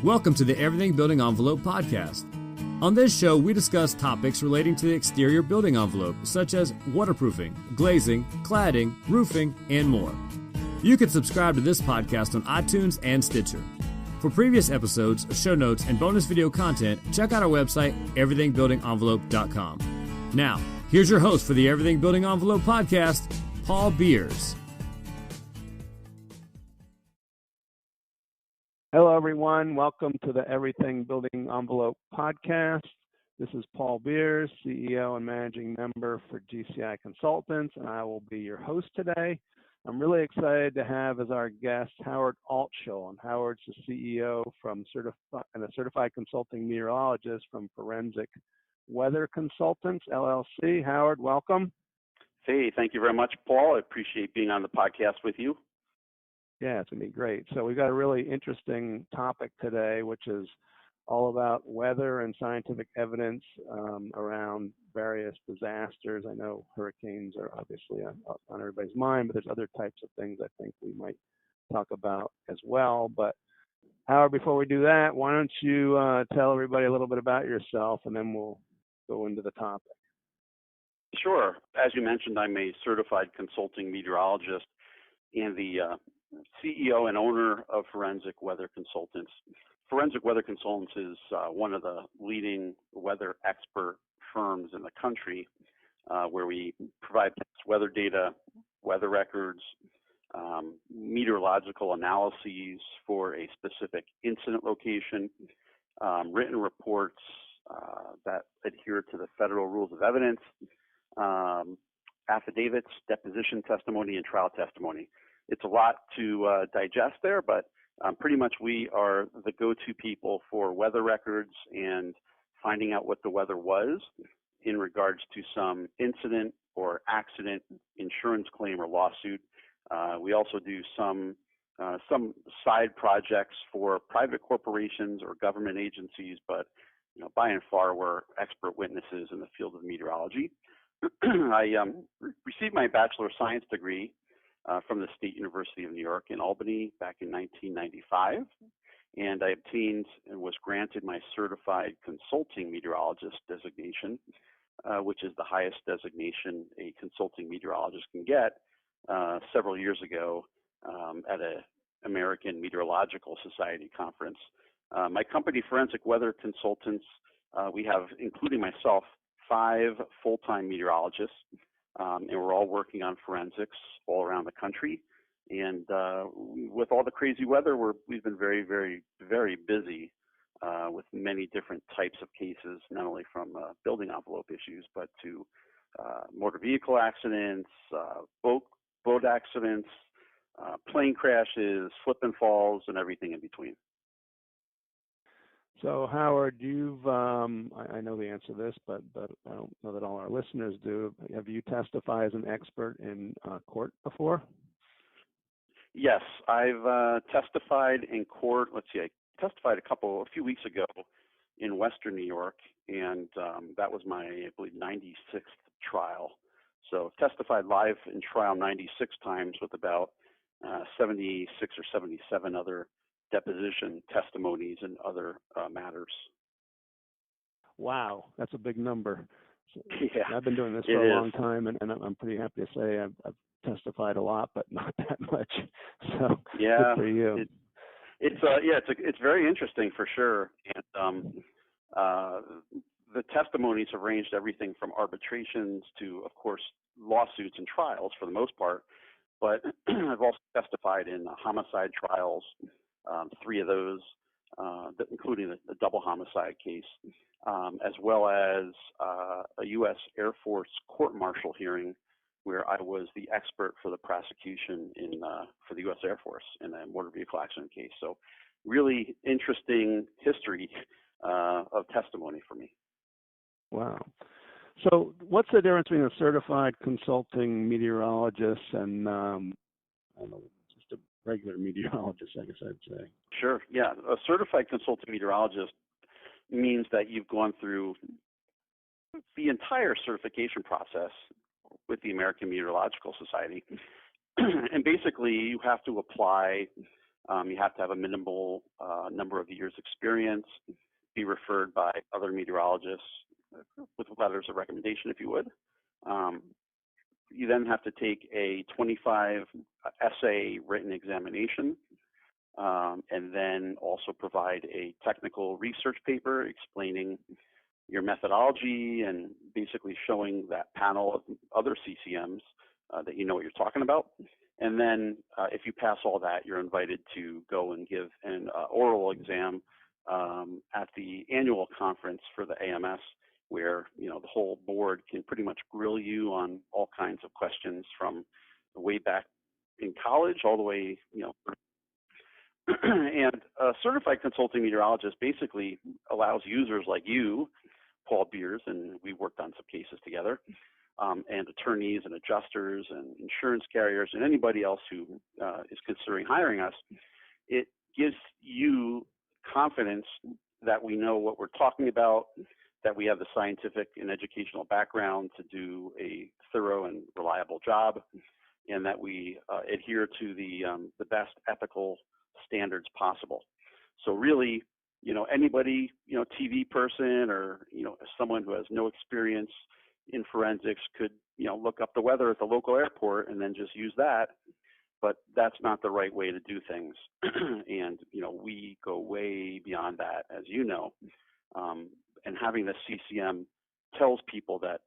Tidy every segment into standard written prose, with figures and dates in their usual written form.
Welcome to the Everything Building Envelope podcast. On this show, we discuss topics relating to the exterior building envelope, such as waterproofing, glazing, cladding, roofing, and more. You can subscribe to this podcast on iTunes and Stitcher. For previous episodes, show notes, and bonus video content, check out our website, everythingbuildingenvelope.com. Now, here's your host for the Everything Building Envelope podcast, Paul Beers. Hello, everyone. Welcome to the Everything Building Envelope podcast. This is Paul Beers, CEO and Managing Member for GCI Consultants, and I will be your host today. I'm really excited to have as our guest Howard Altschule, and Howard's the CEO and a certified consulting meteorologist from Forensic Weather Consultants, LLC. Howard, welcome. Hey, thank you very much, Paul. I appreciate being on the podcast with you. Yeah, it's going to be great. So we've got a really interesting topic today, which is all about weather and scientific evidence around various disasters. I know hurricanes are obviously on everybody's mind, but there's other types of things I think we might talk about as well. But Howard, before we do that, why don't you tell everybody a little bit about yourself, and then we'll go into the topic. Sure. As you mentioned, I'm a certified consulting meteorologist and the CEO and owner of Forensic Weather Consultants. Forensic Weather Consultants is one of the leading weather expert firms in the country, where we provide weather data, weather records, meteorological analyses for a specific incident location, written reports that adhere to the federal rules of evidence, affidavits, deposition testimony, and trial testimony. It's a lot to digest there, but pretty much we are the go-to people for weather records and finding out what the weather was in regards to some incident or accident, insurance claim or lawsuit. We also do some side projects for private corporations or government agencies, but by and far we're expert witnesses in the field of meteorology. I received my Bachelor of Science degree from the State University of New York in Albany back in 1995, and I obtained and was granted my Certified Consulting Meteorologist designation, which is the highest designation a consulting meteorologist can get, several years ago at an American Meteorological Society conference. My company, Forensic Weather Consultants, we have, including myself, 5 full-time meteorologists, and we're all working on forensics all around the country. And with all the crazy weather, we've been very, very, very busy with many different types of cases, not only from building envelope issues, but to motor vehicle accidents, boat accidents, plane crashes, slip and falls, and everything in between. So Howard, you've I know the answer to this, but I don't know that all our listeners do. Have you testified as an expert in court before? Yes, I've testified in court. Let's see, I testified a few weeks ago in Western New York, and that was my, I believe, 96th trial. So testified live in trial 96 times with about 76 or 77 other deposition testimonies and other matters. Wow, that's a big number. So yeah, I've been doing this for a long time, and I'm pretty happy to say I've testified a lot, but not that much. So yeah, good for you. It's very interesting for sure. And the testimonies have ranged everything from arbitrations to, of course, lawsuits and trials for the most part. But I've also testified in homicide trials. 3 of those, including the double homicide case, as well as a U.S. Air Force court-martial hearing where I was the expert for the prosecution for the U.S. Air Force in a motor vehicle accident case. So really interesting history of testimony for me. Wow. So what's the difference between a certified consulting meteorologist and I don't know, just a regular meteorologist, I guess I'd say? Sure. Yeah. A certified consulting meteorologist means that you've gone through the entire certification process with the American Meteorological Society. And basically, you have to apply You have to have a minimal number of years experience, be referred by other meteorologists with letters of recommendation, if you would. You then have to take a 25 essay written examination, and then also provide a technical research paper explaining your methodology and basically showing that panel of other CCMs that you know what you're talking about. And then if you pass all that, you're invited to go and give an oral exam at the annual conference for the AMS, where the whole board can pretty much grill you on all kinds of questions from way back in college all the way, and a certified consulting meteorologist basically allows users like you, Paul Beers, and we worked on some cases together, and attorneys and adjusters and insurance carriers and anybody else who is considering hiring us. It gives you confidence that we know what we're talking about, that we have the scientific and educational background to do a thorough and reliable job, and that we adhere to the best ethical standards possible. So really, anybody, TV person or, someone who has no experience in forensics could, look up the weather at the local airport and then just use that. But that's not the right way to do things. And, we go way beyond that, as you know. And having the CCM tells people that,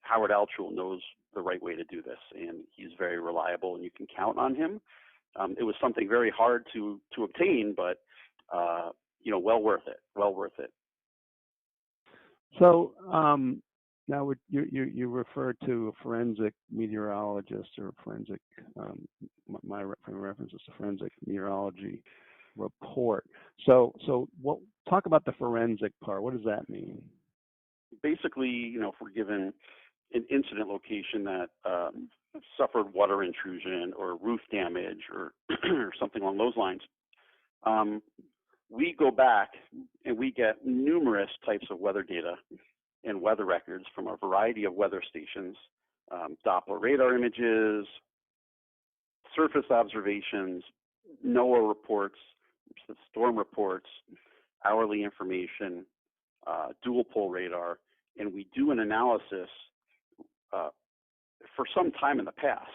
Howard Altschule knows the right way to do this, and he's very reliable, and you can count on him. It was something very hard to obtain, but well worth it. Well worth it. So now you referred to a forensic meteorologist or a forensic. My reference is a forensic meteorology report. So what? Talk about the forensic part. What does that mean? Basically, if we're given an incident location that suffered water intrusion or roof damage or something along those lines, we go back and we get numerous types of weather data and weather records from a variety of weather stations, Doppler radar images, surface observations, NOAA reports, storm reports, hourly information, dual pole radar, and we do an analysis for some time in the past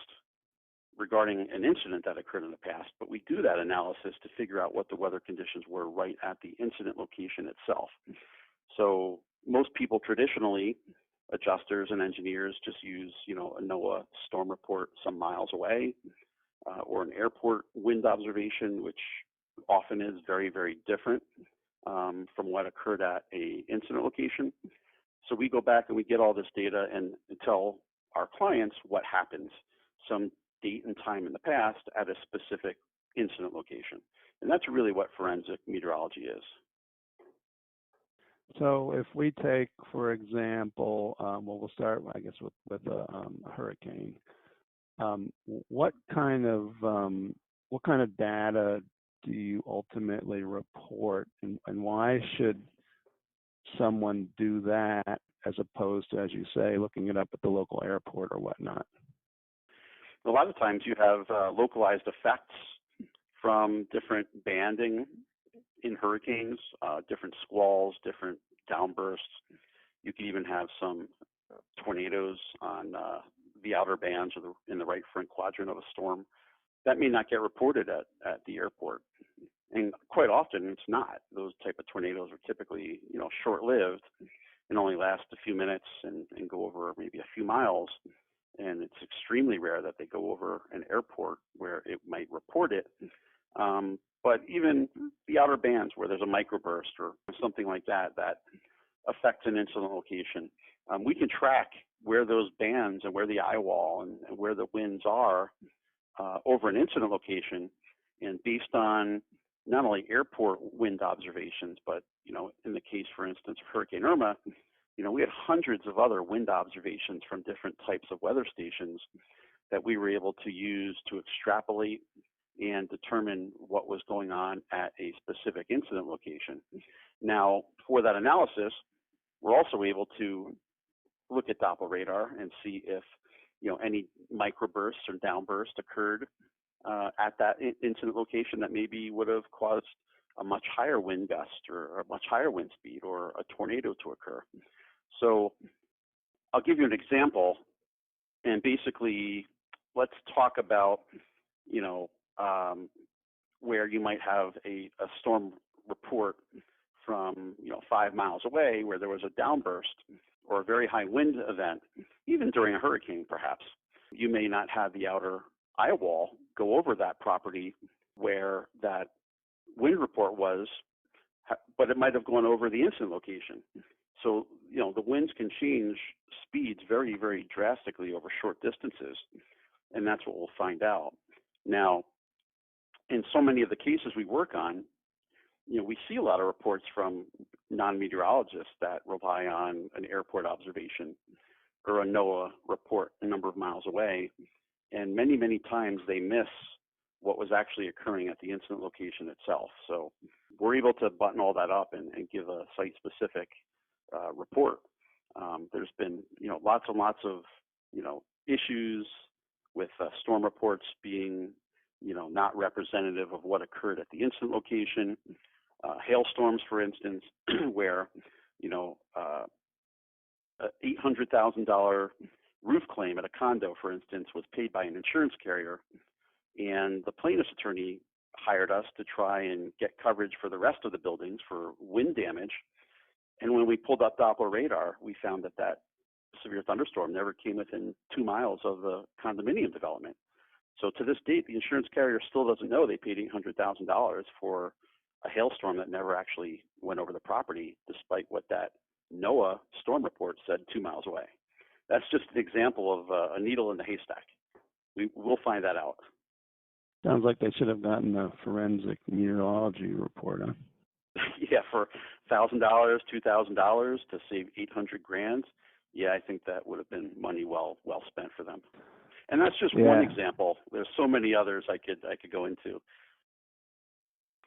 regarding an incident that occurred in the past, but we do that analysis to figure out what the weather conditions were right at the incident location itself. So most people traditionally, adjusters and engineers, just use, a NOAA storm report some miles away, or an airport wind observation, which often is very, very different from what occurred at a incident location. So we go back and we get all this data and tell our clients what happens some date and time in the past at a specific incident location. And that's really what forensic meteorology is. So if we take, for example, we'll start, I guess, with a hurricane. What kind of data do you ultimately report, and why should someone do that as opposed to, as you say, looking it up at the local airport or whatnot? A lot of times you have localized effects from different banding in hurricanes, different squalls, different downbursts. You can even have some tornadoes on the outer bands or in the right front quadrant of a storm. That may not get reported at the airport. And quite often it's not. Those type of tornadoes are typically, short-lived and only last a few minutes and go over maybe a few miles. And it's extremely rare that they go over an airport where it might report it. But even the outer bands where there's a microburst or something like that affects an incident location, we can track where those bands and where the eye wall and where the winds are over an incident location. And based on not only airport wind observations, but, in the case, for instance, of Hurricane Irma, we had hundreds of other wind observations from different types of weather stations that we were able to use to extrapolate and determine what was going on at a specific incident location. Now, for that analysis, we're also able to look at Doppler radar and see if, any microbursts or downbursts occurred at that incident location that maybe would have caused a much higher wind gust or a much higher wind speed or a tornado to occur. So I'll give you an example, and basically let's talk about, where you might have a storm report from 5 miles away where there was a downburst or a very high wind event, even during a hurricane perhaps. You may not have the outer eye wall go over that property where that wind report was, but it might have gone over the incident location. So, the winds can change speeds very, very drastically over short distances, and that's what we'll find out. Now, in so many of the cases we work on, we see a lot of reports from non-meteorologists that rely on an airport observation or a NOAA report a number of miles away, and many, many times they miss what was actually occurring at the incident location itself. So we're able to button all that up and give a site-specific report. There's been, lots and lots of, issues with storm reports being, not representative of what occurred at the incident location. Hailstorms, for instance, where, $800,000 roof claim at a condo, for instance, was paid by an insurance carrier, and the plaintiff's attorney hired us to try and get coverage for the rest of the buildings for wind damage. And when we pulled up Doppler radar, we found that severe thunderstorm never came within 2 miles of the condominium development. So to this date, the insurance carrier still doesn't know they paid $800,000 for a hailstorm that never actually went over the property, despite what that NOAA storm report said 2 miles away. That's just an example of a needle in the haystack. We'll find that out. Sounds like they should have gotten a forensic meteorology report, huh? Yeah, for $1,000, $2,000 to save $800,000. Yeah, I think that would have been money well spent for them. And that's just one example. There's so many others I could go into.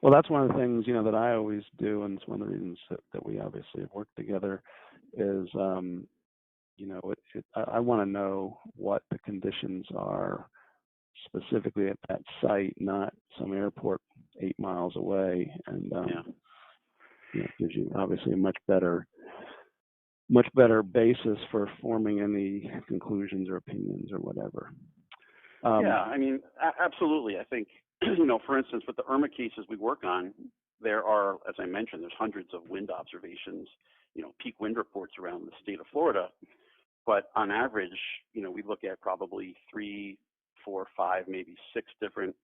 Well, that's one of the things, that I always do, and it's one of the reasons that we obviously have worked together is, I want to know what the conditions are specifically at that site, not some airport 8 miles away. And it gives you obviously a much better basis for forming any conclusions or opinions or whatever. Absolutely. I think, for instance, with the Irma cases we work on, there are, as I mentioned, there's hundreds of wind observations, peak wind reports around the state of Florida. But on average, we look at probably 3, 4, 5, maybe 6 different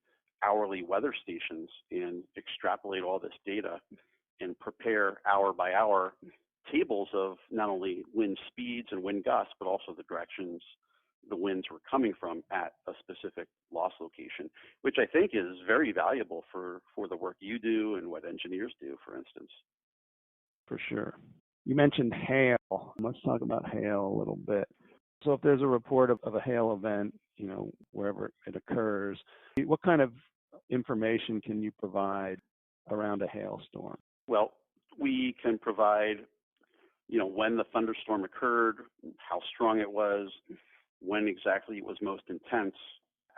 hourly weather stations and extrapolate all this data and prepare hour by hour tables of not only wind speeds and wind gusts, but also the directions the winds were coming from at a specific loss location, which I think is very valuable for the work you do and what engineers do, for instance. For sure. You mentioned hail. Let's talk about hail a little bit. So if there's a report of a hail event, wherever it occurs, what kind of information can you provide around a hailstorm? Well, we can provide, when the thunderstorm occurred, how strong it was, when exactly it was most intense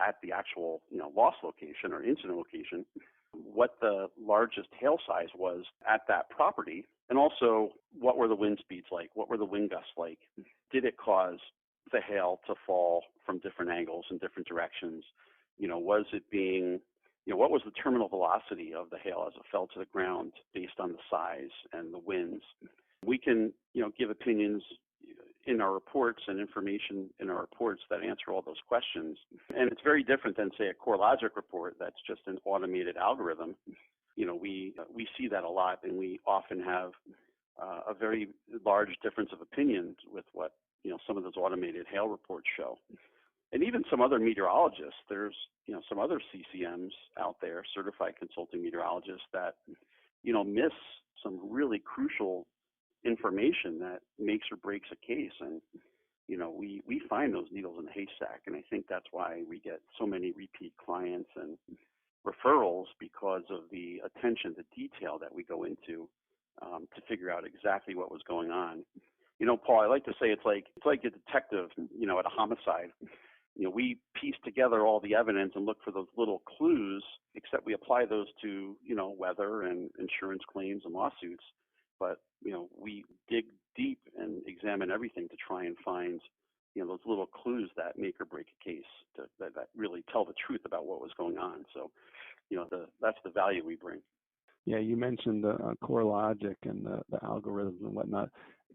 at the actual, loss location or incident location, what the largest hail size was at that property, and also what were the wind speeds like, what were the wind gusts like, did it cause the hail to fall from different angles and different directions, was it being, what was the terminal velocity of the hail as it fell to the ground based on the size and the winds. We can, give opinions in our reports and information in our reports that answer all those questions. And it's very different than, say, a CoreLogic report that's just an automated algorithm. We see that a lot, and we often have a very large difference of opinions with what, some of those automated hail reports show. And even some other meteorologists, there's, some other CCMs out there, certified consulting meteorologists, that, miss some really crucial information that makes or breaks a case. And, we find those needles in the haystack. And I think that's why we get so many repeat clients and referrals, because of the attention to detail that we go into to figure out exactly what was going on. Paul, I like to say it's like a detective, at a homicide. we piece together all the evidence and look for those little clues, except we apply those to, weather and insurance claims and lawsuits. But, we dig deep and examine everything to try and find, those little clues that make or break a case that really tell the truth about what was going on. So, that's the value we bring. Yeah, you mentioned the core logic and the algorithms and whatnot.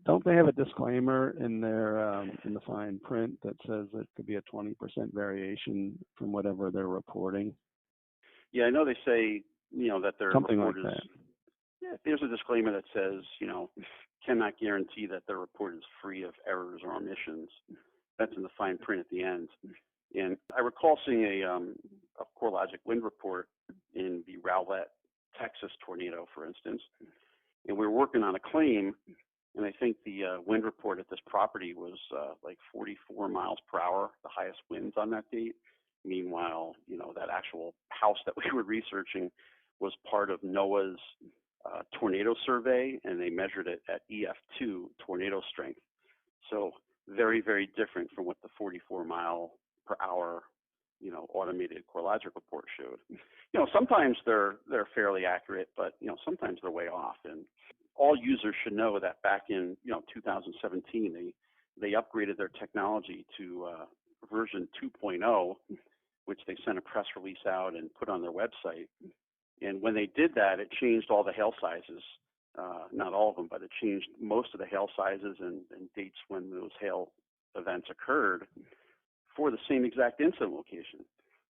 Don't they have a disclaimer in their in the fine print that says it could be a 20% variation from whatever they're reporting? Yeah, I know they say, that their Something report like that. Yeah, there's a disclaimer that says, cannot guarantee that their report is free of errors or omissions. That's in the fine print at the end. And I recall seeing a CoreLogic wind report in the Rowlett, Texas tornado, for instance. And we were working on a claim, and I think the wind report at this property was like 44 miles per hour, the highest winds on that date. Meanwhile, that actual house that we were researching was part of NOAA's tornado survey, and they measured it at EF2 tornado strength. So very, very different from what the 44 mile per hour, automated CoreLogic report showed. Sometimes they're fairly accurate, but sometimes they're way off. And all users should know that back in 2017, they upgraded their technology to version 2.0, which they sent a press release out and put on their website. And when they did that, it changed all the hail sizes. Not all of them, but it changed most of the hail sizes and dates when those hail events occurred for the same exact incident location.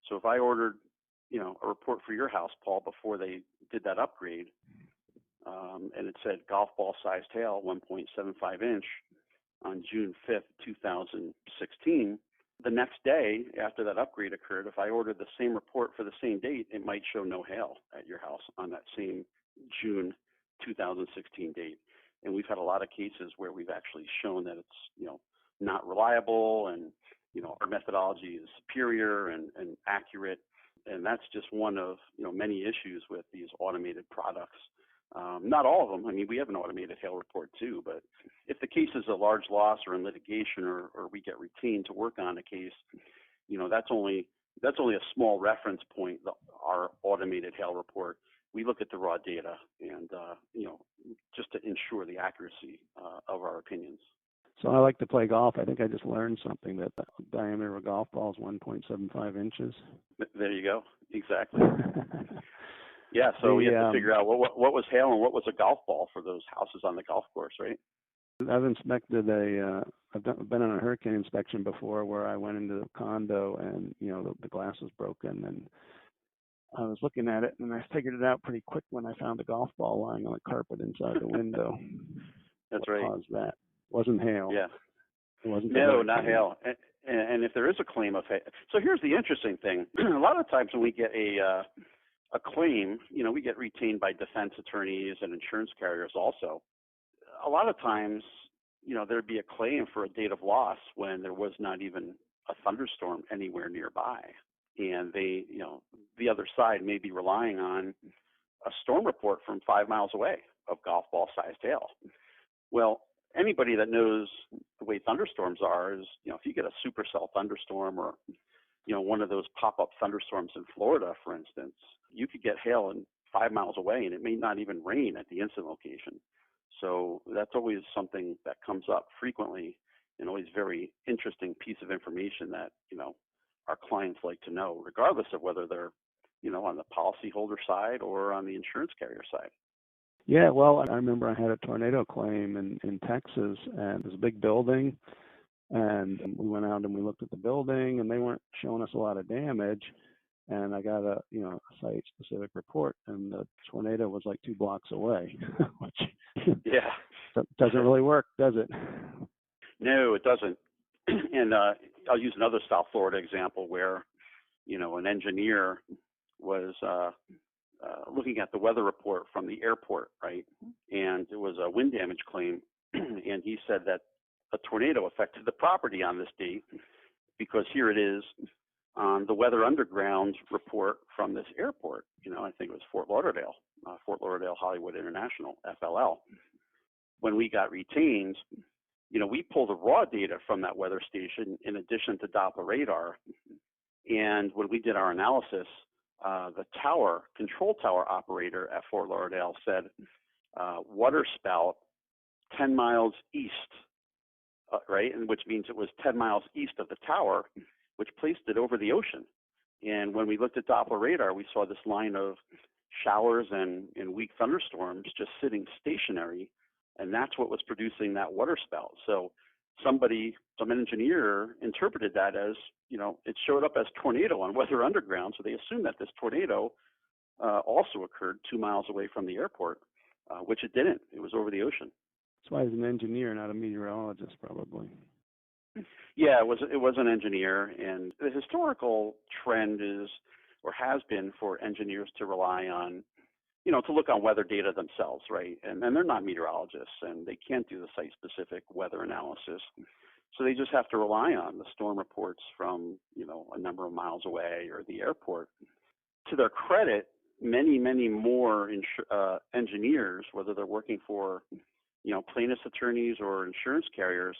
So if I ordered, a report for your house, Paul, before they did that upgrade, and it said golf ball sized hail, 1.75 inch on June 5th, 2016, the next day after that upgrade occurred, if I ordered the same report for the same date, it might show no hail at your house on that same June 2016 date. And we've had a lot of cases where we've actually shown that it's, not reliable, and, our methodology is superior and accurate. And that's just one of, many issues with these automated products. Not all of them. I mean, we have an automated hail report too, but if the case is a large loss or in litigation, or we get retained to work on a case, that's only a small reference point, our automated hail report. We look at the raw data and, just to ensure the accuracy of our opinions. So I like to play golf. I think I just learned something that the diameter of a golf ball is 1.75 inches. There you go. Exactly. Yeah, so we have to figure out what was hail and what was a golf ball for those houses on the golf course, right? I've inspected I've been on a hurricane inspection before where I went into the condo and, the glass was broken, and I was looking at it and I figured it out pretty quick when I found the golf ball lying on the carpet inside the window. That's what right. Caused that? Wasn't hail. Yeah. It wasn't. No, not hail. And if there is a claim of hail, so here's the interesting thing. A lot of times when we get a claim, we get retained by defense attorneys and insurance carriers also. A lot of times, there'd be a claim for a date of loss when there was not even a thunderstorm anywhere nearby. And they, the other side may be relying on a storm report from 5 miles away of golf ball sized hail. Well, anybody that knows the way thunderstorms are is, if you get a supercell thunderstorm or, one of those pop-up thunderstorms in Florida, for instance, you could get hail in 5 miles away and it may not even rain at the incident location. So that's always something that comes up frequently and always very interesting piece of information that, our clients like to know, regardless of whether they're, on the policyholder side or on the insurance carrier side. Yeah, well, I remember I had a tornado claim in Texas, and it was a big building, and we went out and we looked at the building, and they weren't showing us a lot of damage, and I got a site-specific report, and the tornado was like 2 blocks away, which doesn't really work, does it? No, it doesn't. And I'll use another South Florida example where, an engineer was looking at the weather report from the airport, right? And it was a wind damage claim, and he said that a tornado affected the property on this date because here it is on the Weather Underground report from this airport. I think it was Fort Lauderdale Hollywood International, FLL. When we got retained, we pull the raw data from that weather station in addition to Doppler radar. And when we did our analysis, the control tower operator at Fort Lauderdale said water spout 10 miles east, right? And which means it was 10 miles east of the tower, which placed it over the ocean. And when we looked at Doppler radar, we saw this line of showers and weak thunderstorms just sitting stationary, and that's what was producing that water spout. So some engineer interpreted that as, it showed up as tornado on Weather Underground, so they assumed that this tornado also occurred 2 miles away from the airport, which it didn't. It was over the ocean. That's why he's an engineer, not a meteorologist, probably. Yeah, it was an engineer, and the historical trend is, or has been, for engineers to rely on, to look on weather data themselves, right? And they're not meteorologists, and they can't do the site-specific weather analysis. So they just have to rely on the storm reports from, a number of miles away or the airport. To their credit, many, many more engineers, whether they're working for, plaintiffs' attorneys or insurance carriers,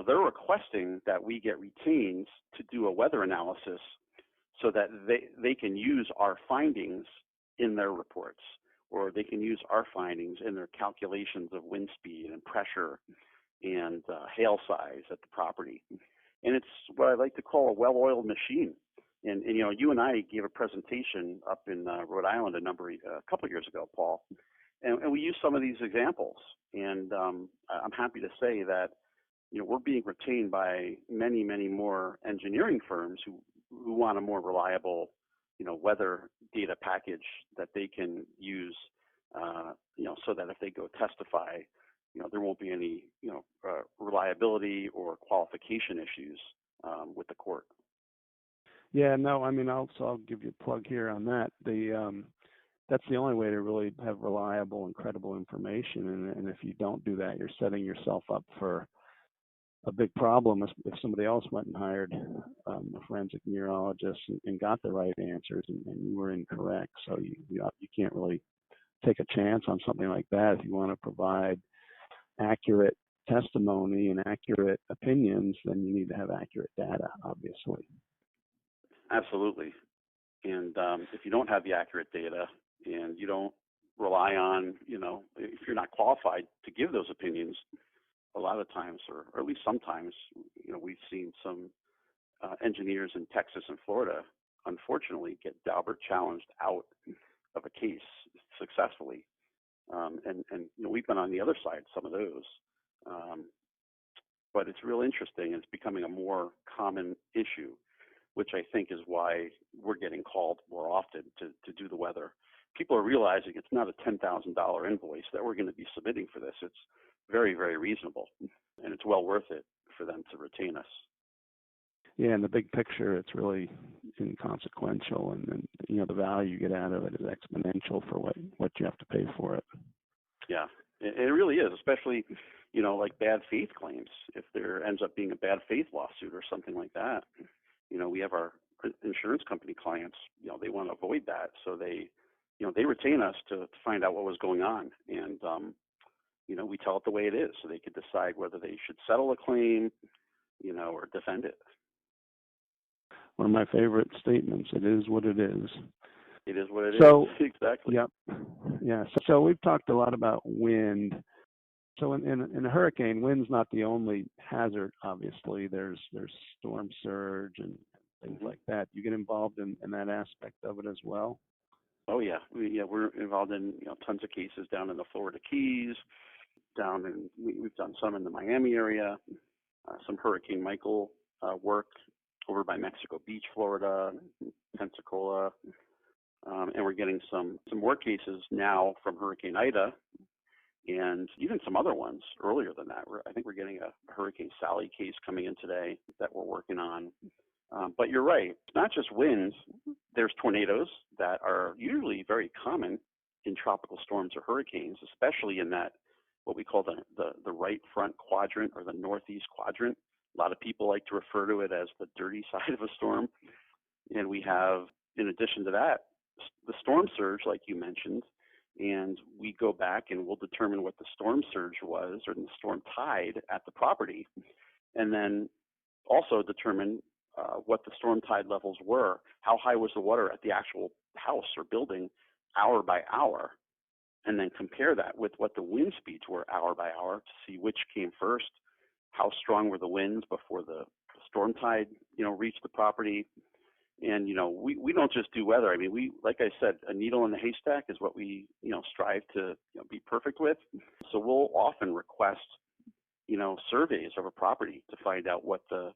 they're requesting that we get retained to do a weather analysis so that they can use our findings in their reports, or they can use our findings in their calculations of wind speed and pressure and hail size at the property. And it's what I like to call a well-oiled machine. And you and I gave a presentation up in Rhode Island a couple of years ago, Paul, and we used some of these examples. And I'm happy to say that we're being retained by many, many more engineering firms who want a more reliable, weather data package that they can use, so that if they go testify, there won't be any, reliability or qualification issues with the court. Yeah, no, I mean, I'll give you a plug here on that. That's the only way to really have reliable and credible information. And if you don't do that, you're setting yourself up for a big problem if somebody else went and hired a forensic meteorologist and got the right answers and you were incorrect. So you can't really take a chance on something like that. If you want to provide accurate testimony and accurate opinions, then you need to have accurate data, obviously. Absolutely. And if you don't have the accurate data and you don't rely on, if you're not qualified to give those opinions, a lot of times, or at least sometimes, we've seen some engineers in Texas and Florida, unfortunately, get Daubert challenged out of a case successfully. And we've been on the other side, some of those. But it's real interesting, and it's becoming a more common issue, which I think is why we're getting called more often to do the weather. People are realizing it's not a $10,000 invoice that we're going to be submitting for this. It's very, very reasonable, and it's well worth it for them to retain us. Yeah, in the big picture, it's really inconsequential, and the value you get out of it is exponential for what you have to pay for it. Yeah, it really is, especially, like bad faith claims. If there ends up being a bad faith lawsuit or something like that, we have our insurance company clients, they want to avoid that. So they retain us to find out what was going on. And, we tell it the way it is so they could decide whether they should settle a claim, or defend it. One of my favorite statements, it is what it is. It is what it is. Exactly. Yep. Yeah. So we've talked a lot about wind. So in a hurricane, wind's not the only hazard, obviously. There's storm surge and things like that. You get involved in that aspect of it as well? Oh, yeah. We're involved in tons of cases down in the Florida Keys, we've done some in the Miami area, some Hurricane Michael work over by Mexico Beach, Florida, Pensacola, and we're getting some more cases now from Hurricane Ida, and even some other ones earlier than that. I think we're getting a Hurricane Sally case coming in today that we're working on. But you're right, it's not just winds. There's tornadoes that are usually very common in tropical storms or hurricanes, especially in that what we call the right front quadrant or the northeast quadrant. A lot of people like to refer to it as the dirty side of a storm. And we have, in addition to that, the storm surge, like you mentioned, and we go back and we'll determine what the storm surge was or the storm tide at the property, and then also determine what the storm tide levels were, how high was the water at the actual house or building hour by hour, and then compare that with what the wind speeds were hour by hour to see which came first, how strong were the winds before the storm tide, reached the property. And, we don't just do weather. I mean, like I said, a needle in the haystack is what we, strive to be perfect with. So we'll often request, surveys of a property to find out what the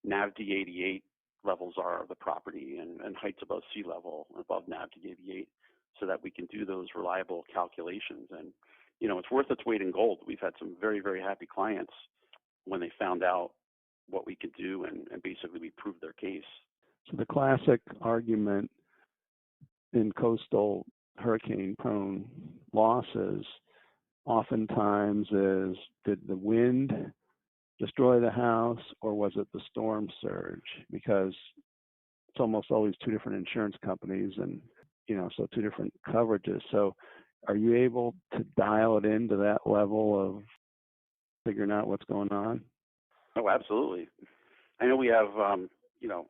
NAVD88 levels are of the property and heights above sea level, above NAVD88, so that we can do those reliable calculations. And, it's worth its weight in gold. We've had some very, very happy clients when they found out what we could do, and basically we proved their case. So the classic argument in coastal hurricane-prone losses oftentimes is, did the wind destroy the house or was it the storm surge? Because it's almost always two different insurance companies and, so two different coverages. So are you able to dial it into that level of figuring out what's going on? Oh, absolutely. I know we have,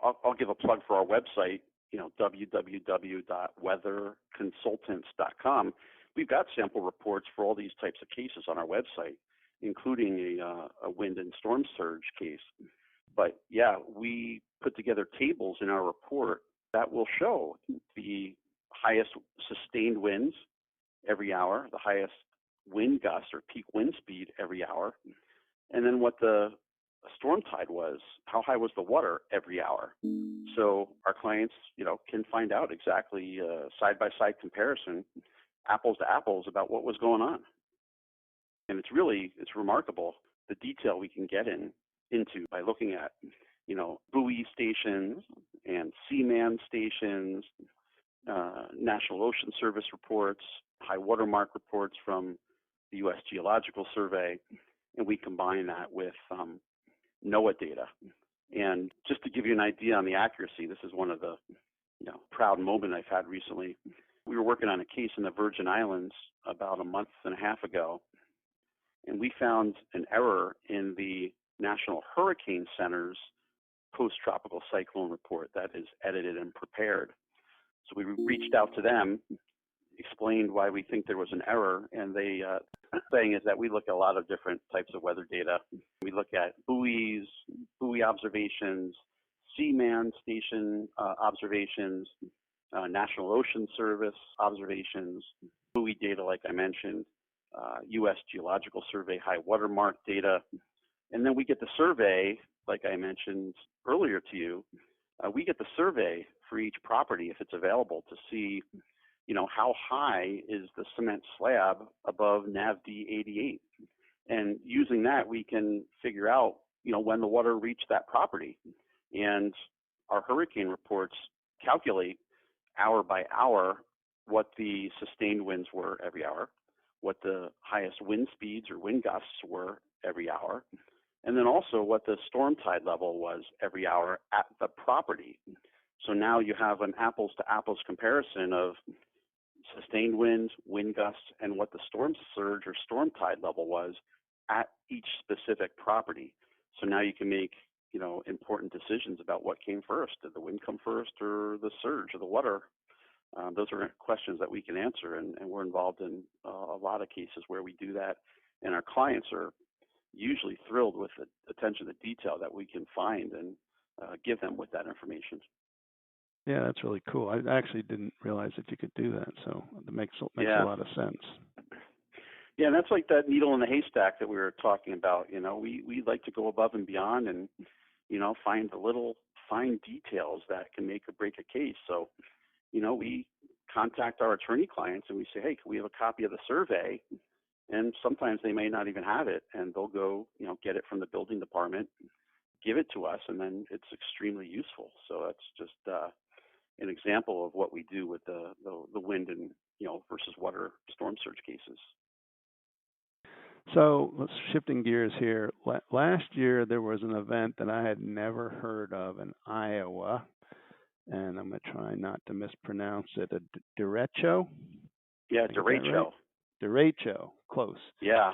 I'll give a plug for our website, www.weatherconsultants.com. We've got sample reports for all these types of cases on our website, including a wind and storm surge case. But yeah, we put together tables in our report that will show the highest sustained winds every hour, the highest wind gust or peak wind speed every hour, and then what the storm tide was, how high was the water every hour. So our clients, can find out exactly side-by-side comparison, apples to apples, about what was going on. And it's remarkable the detail we can get into by looking at, buoy stations and seaman stations, National Ocean Service reports, high water mark reports from the U.S. Geological Survey, and we combine that with NOAA data. And just to give you an idea on the accuracy, this is one of the proud moments I've had recently. We were working on a case in the Virgin Islands about a month and a half ago, and we found an error in the National Hurricane Center's post-tropical cyclone report that is edited and prepared. So we reached out to them, explained why we think there was an error, and they saying is that we look at a lot of different types of weather data. We look at buoys, buoy observations, seaman station observations, National Ocean Service observations, buoy data like I mentioned, U.S. Geological Survey high water mark data, and then we get the survey like I mentioned earlier to you. We get the survey for each property if it's available to see how high is the cement slab above NAVD 88. And using that, we can figure out, when the water reached that property. And our hurricane reports calculate hour by hour what the sustained winds were every hour, what the highest wind speeds or wind gusts were every hour, and then also what the storm tide level was every hour at the property. So now you have an apples to apples comparison of sustained winds, wind gusts, and what the storm surge or storm tide level was at each specific property. So now you can make, important decisions about what came first. Did the wind come first or the surge or the water? Those are questions that we can answer, and we're involved in a lot of cases where we do that. And our clients are usually thrilled with the attention to detail that we can find and give them with that information. Yeah, that's really cool. I actually didn't realize that you could do that, so it makes a lot of sense. Yeah, and that's like that needle in the haystack that we were talking about. We like to go above and beyond and, find the little fine details that can make or break a case. So, we contact our attorney clients and we say, hey, can we have a copy of the survey? And sometimes they may not even have it, and they'll go, get it from the building department, give it to us, and then it's extremely useful. So that's just an example of what we do with the wind and versus water storm surge cases. So let's shifting gears here. Last year there was an event that I had never heard of in Iowa, and I'm going to try not to mispronounce it. A derecho? Yeah, Did I get that right? derecho. Derecho, close. Yeah.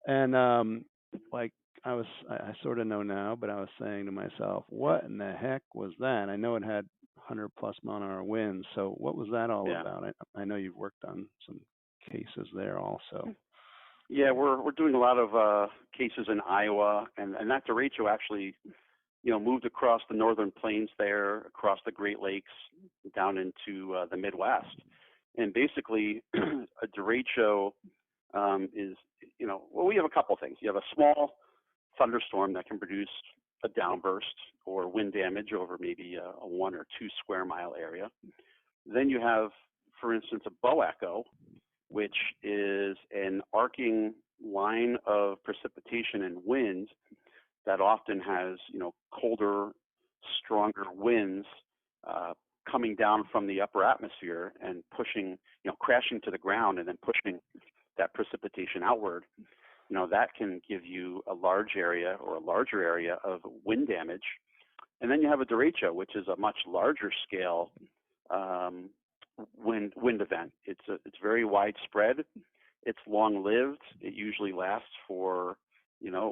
And like I sort of know now, but I was saying to myself, what in the heck was that? I know it had 100 plus mile an hour winds. So what was that all Yeah. about? I know you've worked on some cases there also. Yeah, we're doing a lot of cases in Iowa, and that derecho actually, moved across the northern plains there, across the Great Lakes, down into the Midwest. And basically, a derecho is, well, we have a couple things. You have a small thunderstorm that can produce a downburst or wind damage over maybe a 1 or 2 square mile area. Then you have, for instance, a bow echo, which is an arcing line of precipitation and wind that often has, colder, stronger winds coming down from the upper atmosphere and pushing, crashing to the ground and then pushing that precipitation outward. That can give you a large area or a larger area of wind damage. And then you have a derecho, which is a much larger scale wind event. It's very widespread. It's long-lived. It usually lasts for,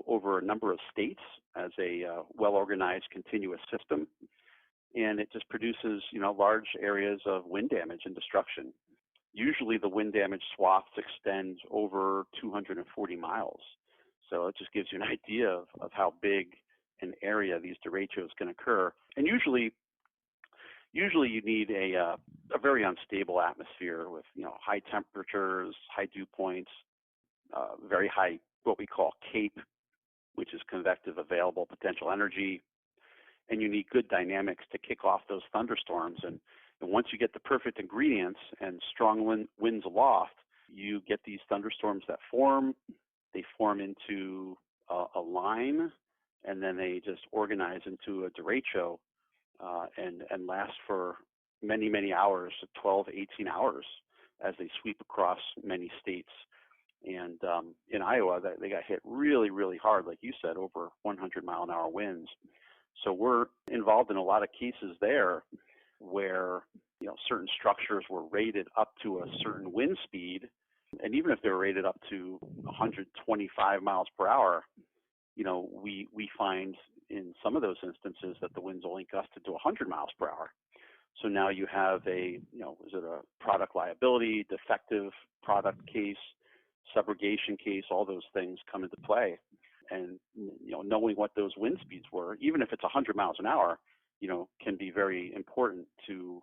over a number of states as a well-organized continuous system. And it just produces, large areas of wind damage and destruction. Usually the wind damage swaths extend over 240 miles. So it just gives you an idea of how big an area these derechos can occur. And usually you need a very unstable atmosphere with, high temperatures, high dew points, very high, what we call CAPE, which is convective available potential energy. And you need good dynamics to kick off those thunderstorms. And once you get the perfect ingredients and strong winds aloft, you get these thunderstorms that form. They form into a line, and then they just organize into a derecho and last for many, many hours, 12, 18 hours, as they sweep across many states. And in Iowa, they got hit really, really hard, like you said, over 100 mile an hour winds. So we're involved in a lot of cases there where, certain structures were rated up to a certain wind speed. And even if they were rated up to 125 miles per hour, we find in some of those instances that the winds only gusted to 100 miles per hour. So now you have is it a product liability, defective product case, subrogation case, all those things come into play. And, knowing what those wind speeds were, even if it's 100 miles an hour, can be very important to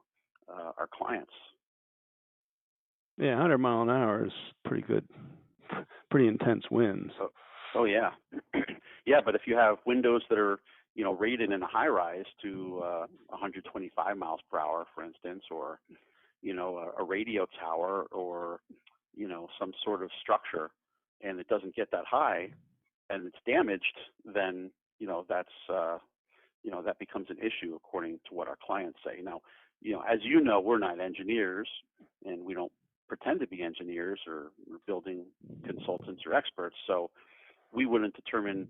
our clients. Yeah, 100 mile an hour is pretty good, pretty intense winds. Oh yeah. Yeah, but if you have windows that are, rated in a high rise to 125 miles per hour, for instance, or, a radio tower or, some sort of structure, and it doesn't get that high and it's damaged, then, that's, that becomes an issue according to what our clients say. Now, as you know, we're not engineers and we don't pretend to be engineers or building consultants or experts. So we wouldn't determine,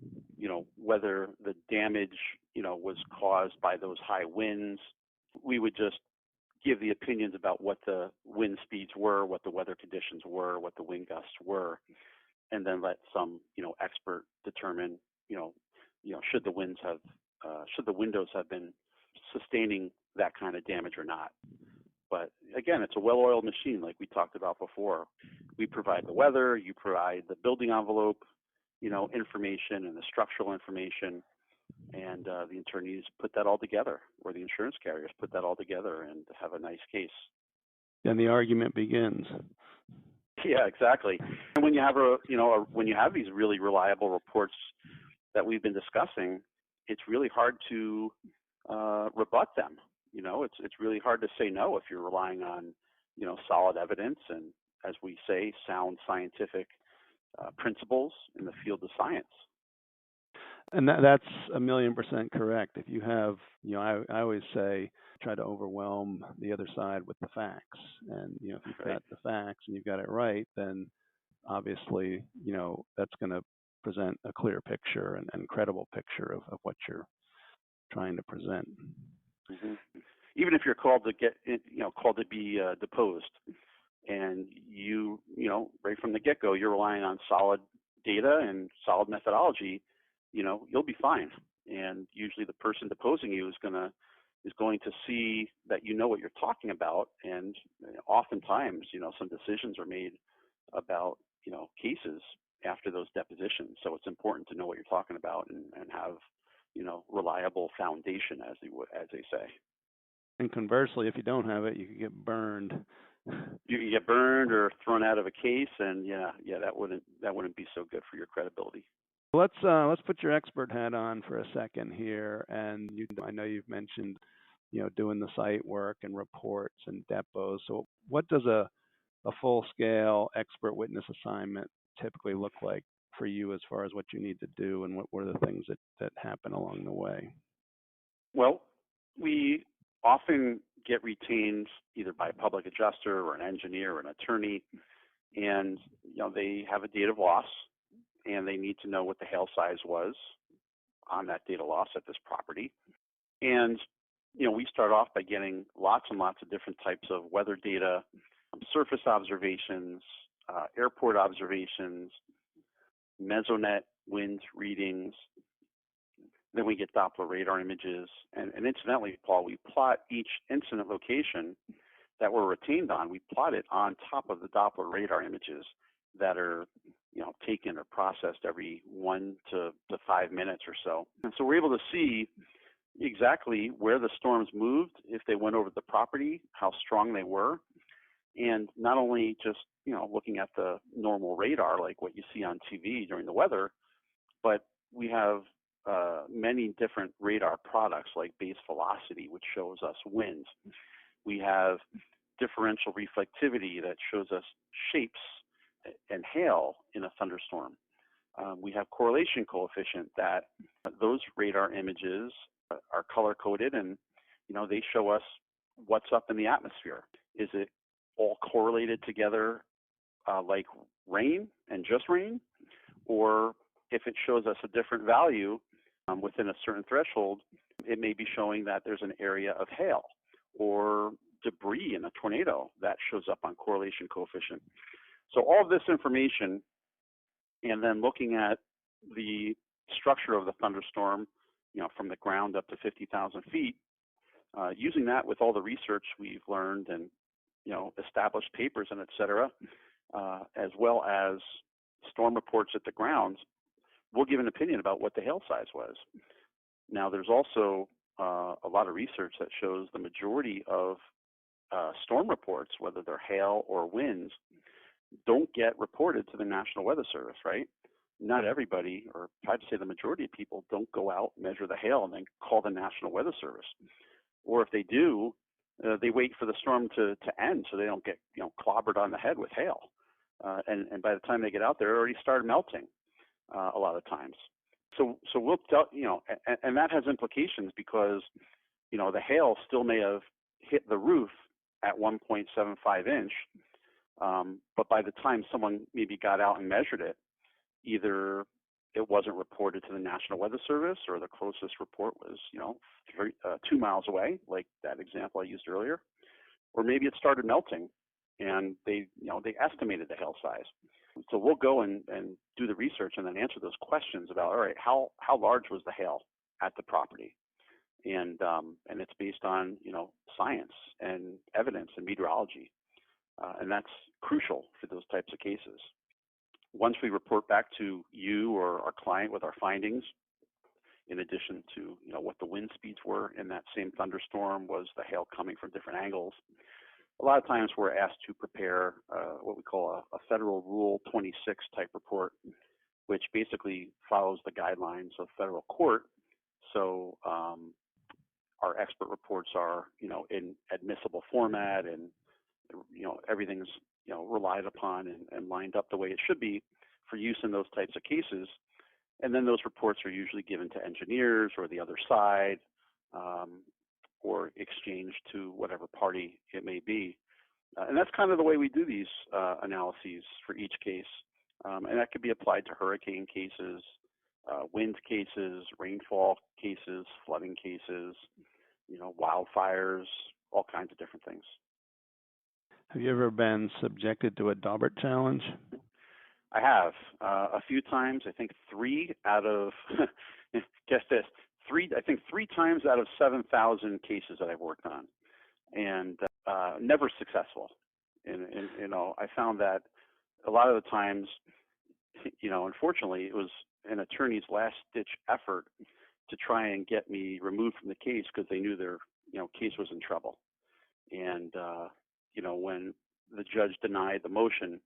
whether the damage, was caused by those high winds. We would just give the opinions about what the wind speeds were, what the weather conditions were, what the wind gusts were, and then let some, expert determine, should the windows have been sustaining that kind of damage or not. But again, it's a well-oiled machine, like we talked about before. We provide the weather, you provide the building envelope, information and the structural information, and the attorneys put that all together, or the insurance carriers put that all together and have a nice case. Then the argument begins. Yeah, exactly. And when you have when you have these really reliable reports that we've been discussing, it's really hard to rebut them. It's really hard to say no if you're relying on, solid evidence and, as we say, sound scientific principles in the field of science. And that's 1,000,000% correct. If you have, I always say, try to overwhelm the other side with the facts. And, if you've got the facts and you've got it right, then obviously, that's going to present a clear picture and credible picture of what you're trying to present. Mm-hmm. Even if you're called to be deposed, and right from the get-go, you're relying on solid data and solid methodology, you'll be fine. And usually the person deposing you is going to see that you know what you're talking about, and oftentimes, some decisions are made about, cases after those depositions. So it's important to know what you're talking about and have, reliable foundation, as they say. And conversely, if you don't have it, you could get burned. You can get burned or thrown out of a case, and that wouldn't be so good for your credibility. Let's put your expert hat on for a second here, and I know you've mentioned, doing the site work and reports and depots. So what does a full-scale expert witness assignment typically look like for you as far as what you need to do, and what were the things that happen along the way? Well, we often get retained either by a public adjuster or an engineer or an attorney, and they have a date of loss, and they need to know what the hail size was on that date of loss at this property. And we start off by getting lots and lots of different types of weather data, surface observations, airport observations, mesonet wind readings. Then we get Doppler radar images. And incidentally, Paul, we plot each incident location that we're retained on. We plot it on top of the Doppler radar images that are taken or processed every 1 to 5 minutes or so. And so we're able to see exactly where the storms moved, if they went over the property, how strong they were. And not only just, looking at the normal radar, like what you see on TV during the weather, but we have many different radar products like base velocity, which shows us winds. We have differential reflectivity that shows us shapes and hail in a thunderstorm. We have correlation coefficient that those radar images are color-coded, and they show us what's up in the atmosphere. Is it all correlated together like rain and just rain? Or if it shows us a different value within a certain threshold, it may be showing that there's an area of hail or debris in a tornado that shows up on correlation coefficient. So all of this information, and then looking at the structure of the thunderstorm, from the ground up to 50,000 feet, using that with all the research we've learned and, established papers and et cetera, as well as storm reports at the ground, we'll give an opinion about what the hail size was. Now, there's also a lot of research that shows the majority of storm reports, whether they're hail or winds, don't get reported to the National Weather Service, right? Not everybody, or I'd say the majority of people, don't go out, measure the hail, and then call the National Weather Service. Or if they do, they wait for the storm to end so they don't get clobbered on the head with hail. And by the time they get out there, it already started melting a lot of times. So we'll tell, and that has implications because, the hail still may have hit the roof at 1.75 inch, but by the time someone maybe got out and measured it, either it wasn't reported to the National Weather Service, or the closest report was, 2 miles away, like that example I used earlier, or maybe it started melting, and they estimated the hail size. So we'll go and do the research and then answer those questions about, all right, how large was the hail at the property? And it's based on, science and evidence and meteorology. And that's crucial for those types of cases. Once we report back to you or our client with our findings, in addition to, what the wind speeds were in that same thunderstorm, was the hail coming from different angles, a lot of times we're asked to prepare what we call a Federal Rule 26 type report, which basically follows the guidelines of federal court. So our expert reports are, in admissible format, and, everything's, relied upon and lined up the way it should be for use in those types of cases. And then those reports are usually given to engineers or the other side, or exchanged to whatever party it may be. And that's kind of the way we do these analyses for each case. And that could be applied to hurricane cases, wind cases, rainfall cases, flooding cases, wildfires, all kinds of different things. Have you ever been subjected to a Daubert challenge? I have a few times. I think 3 out of guess this, three times out of 7,000 cases that I've worked on, and never successful. And I found that a lot of the times, unfortunately, it was an attorney's last-ditch effort to try and get me removed from the case because they knew their case was in trouble. And when the judge denied the motion,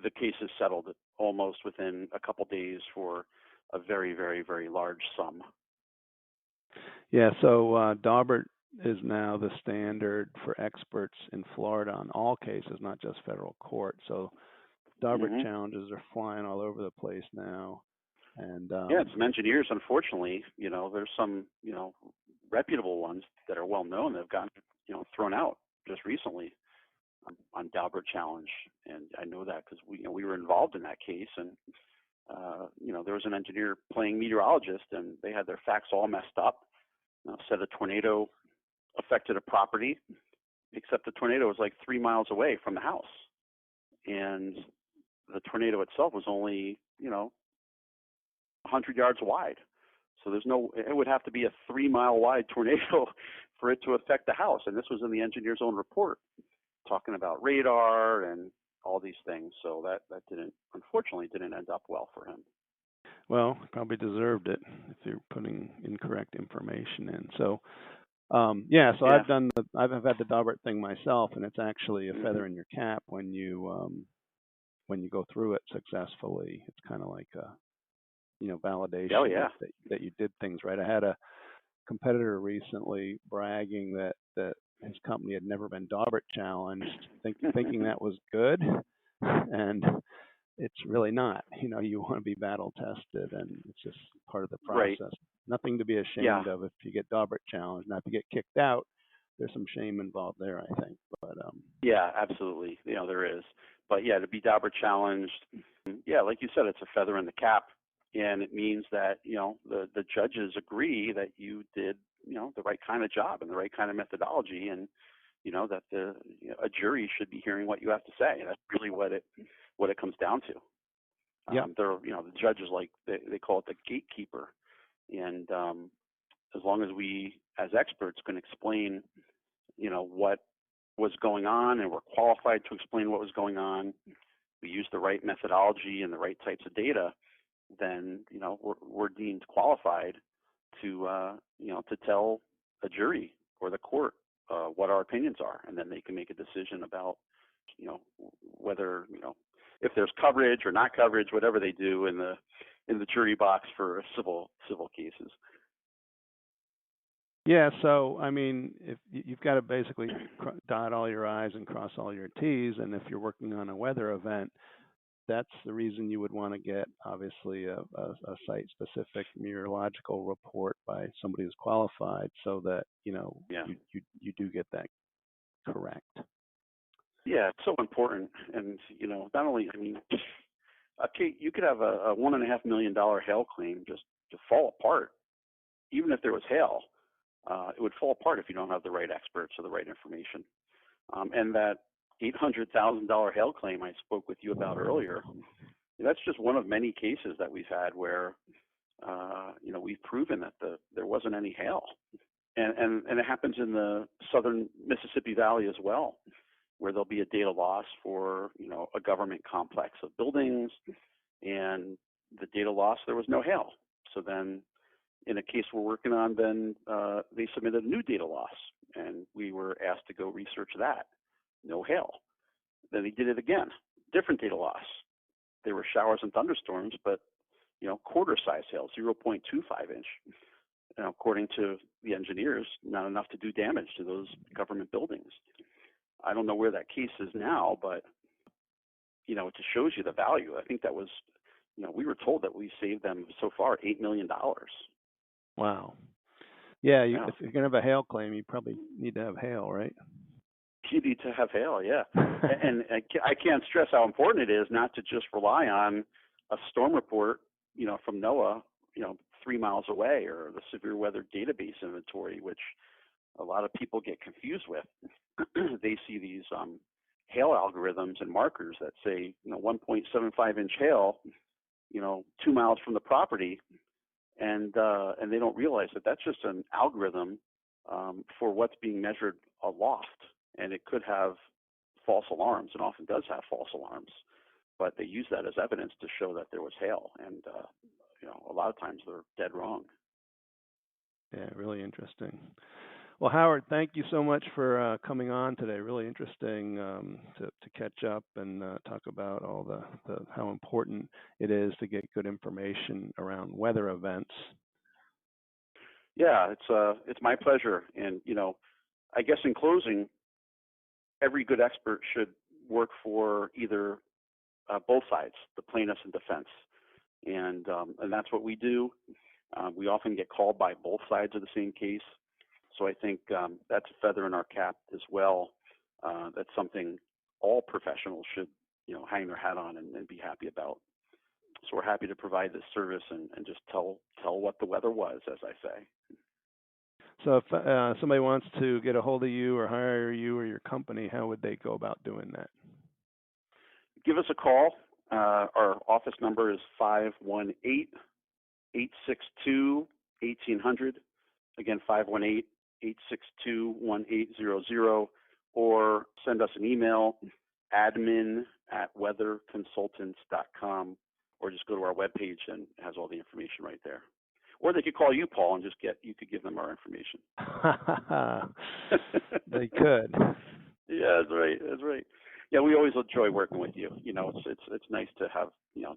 the case is settled almost within a couple days for a very, very, very large sum. Yeah, so Daubert is now the standard for experts in Florida on all cases, not just federal court. So Daubert challenges are flying all over the place now. And some engineers, unfortunately, there's some, reputable ones that are well known that have gotten, thrown out just recently on Daubert challenge. And I know that because we were involved in that case, and there was an engineer playing meteorologist, and they had their facts all messed up. Said a tornado affected a property, except the tornado was like 3 miles away from the house, and the tornado itself was only 100 yards wide. So it would have to be a 3 mile wide tornado for it to affect the house. And this was in the engineer's own report, talking about radar and all these things. So that unfortunately didn't end up well for him. Well, probably deserved it if you're putting incorrect information in. So I've had the Daubert thing myself, and it's actually a feather in your cap when you go through it successfully. It's kind of like a validation that you did things right. I had a competitor recently bragging that his company had never been Daubert challenged, thinking that was good, and it's really not. You want to be battle tested, and it's just part of the process. Right. Nothing to be ashamed of if you get Daubert challenged. Now, if you get kicked out, there's some shame involved there, I think. But yeah, absolutely. There is. But to be Daubert challenged, like you said, it's a feather in the cap. And it means that, the judges agree that you did, the right kind of job and the right kind of methodology, and, that a jury should be hearing what you have to say. That's really what it comes down to. The judges, like they call it the gatekeeper. And as long as we, as experts, can explain, what was going on, and we're qualified to explain what was going on, we use the right methodology and the right types of data, then we're deemed qualified to to tell a jury or the court what our opinions are, and then they can make a decision about whether if there's coverage or not coverage, whatever they do in the jury box for civil cases. Yeah, so I mean, if you've got to basically dot all your I's and cross all your T's, and if you're working on a weather event, that's the reason you would want to get, obviously, a site-specific meteorological report by somebody who's qualified, so that you do get that correct. Yeah, it's so important, and not only, you could have a $1.5 million hail claim just to fall apart, even if there was hail. It would fall apart if you don't have the right experts or the right information, and that $800,000 hail claim I spoke with you about earlier, that's just one of many cases that we've had where, we've proven that there wasn't any hail. And it happens in the southern Mississippi Valley as well, where there'll be a data loss for, a government complex of buildings, and the data loss, there was no hail. So then in a case we're working on, then they submitted a new data loss, and we were asked to go research that. No hail. Then he did it again. Different data loss. There were showers and thunderstorms, but quarter-size hail, 0.25 inch. According to the engineers, not enough to do damage to those government buildings. I don't know where that case is now, but it just shows you the value. I think that was, we were told that we saved them so far $8 million. Wow. Yeah, if you're gonna have a hail claim, you probably need to have hail, right? You need to have hail, yeah. And I can't stress how important it is not to just rely on a storm report, from NOAA, 3 miles away, or the severe weather database inventory, which a lot of people get confused with. They see these hail algorithms and markers that say, 1.75 inch hail, 2 miles from the property, and they don't realize that that's just an algorithm for what's being measured aloft, and it could have false alarms, and often does have false alarms, but they use that as evidence to show that there was hail, and a lot of times they're dead wrong. Yeah, really interesting. Well, Howard, thank you so much for coming on today. Really interesting to catch up and talk about all the how important it is to get good information around weather events. Yeah, it's my pleasure. And I guess in closing, every good expert should work for either both sides, the plaintiffs and defense, and that's what we do. We often get called by both sides of the same case. So I think that's a feather in our cap as well. That's something all professionals should, hang their hat on and be happy about. So we're happy to provide this service and just tell what the weather was, as I say. So if somebody wants to get a hold of you or hire you or your company, how would they go about doing that? Give us a call. Our office number is 518-862-1800. Again, 518-862-1800, or send us an email, admin@weatherconsultants.com, or just go to our webpage and it has all the information right there. Or they could call you, Paul, and you could give them our information. They could. Yeah, that's right. Yeah, we always enjoy working with you. It's nice to have,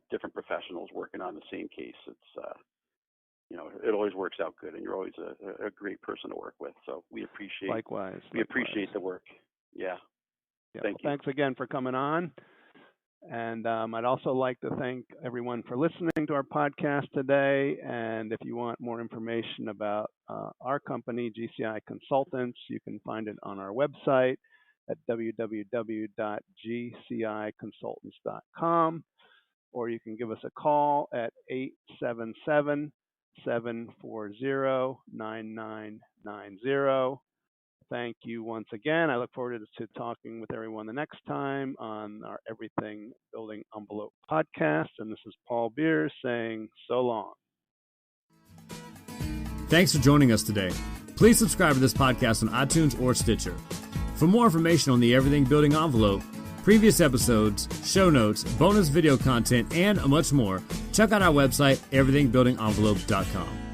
different professionals working on the same case. It's it always works out good, and you're always a great person to work with. So we appreciate. Likewise. We appreciate the work. Yeah. Thank you. Thanks again for coming on. And I'd also like to thank everyone for listening to our podcast today. And if you want more information about our company, GCI Consultants, you can find it on our website at www.gciconsultants.com, or you can give us a call at 877-740-9990. Thank you once again. I look forward to talking with everyone the next time on our Everything Building Envelope podcast. And this is Paul Beers saying so long. Thanks for joining us today. Please subscribe to this podcast on iTunes or Stitcher. For more information on the Everything Building Envelope, previous episodes, show notes, bonus video content, and much more, check out our website, everythingbuildingenvelope.com.